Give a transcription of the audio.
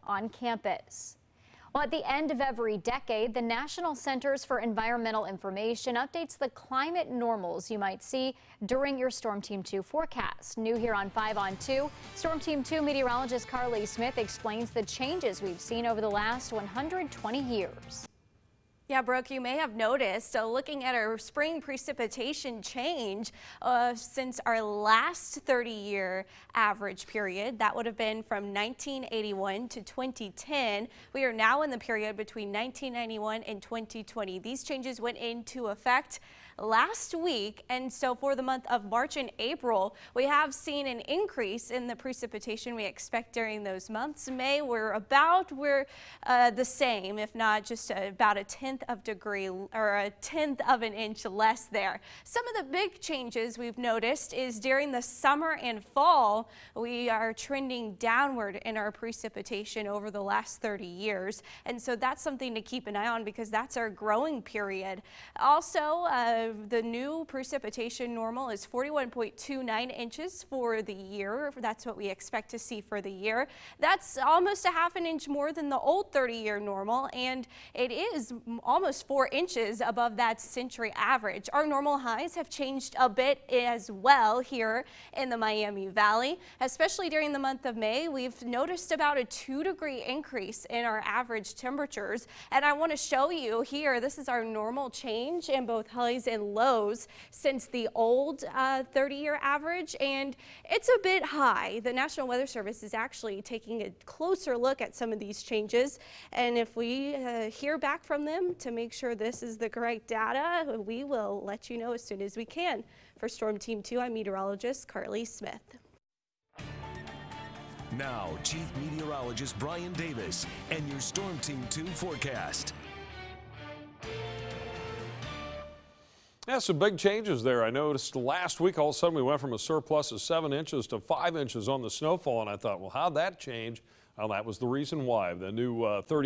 on campus. Well, at the end of every decade, the National Centers for Environmental Information updates the climate normals you might see during your Storm Team 2 forecast. New here on 5 on 2, Storm Team 2 meteorologist Carly Smith explains the changes we've seen over the last 120 years. Yeah, Brooke, you may have noticed looking at our spring precipitation change since our last 30-year average period. That would have been from 1981 to 2010. We are now in the period between 1991 and 2020. These changes went into effect last week, and so for the month of March and April, we have seen an increase in the precipitation we expect during those months. May, we're the same, if not just about a tenth of degree or a tenth of an inch less there. Some of the big changes we've noticed is during the summer and fall, we are trending downward in our precipitation over the last 30 years. And so that's something to keep an eye on because that's our growing period. Also, the new precipitation normal is 41.29 inches for the year. That's what we expect to see for the year. That's almost a half an inch more than the old 30-year normal, and it is almost 4 inches above that century average. Our normal highs have changed a bit as well here in the Miami Valley, especially during the month of May. We've noticed about a 2-degree increase in our average temperatures, and I want to show you here, this is our normal change in both highs and lows since the old 30-year average, and it's a bit high. The National Weather Service is actually taking a closer look at some of these changes, and if we hear back from them to make sure this is the correct data, we will let you know as soon as we can. For Storm Team 2, I'm meteorologist Carly Smith. Now, Chief Meteorologist Brian Davis and your Storm Team 2 forecast. Yeah, some big changes there. I noticed last week all of a sudden we went from a surplus of 7 inches to 5 inches on the snowfall, and I thought, well, how'd that change? Well, that was the reason why. The new 30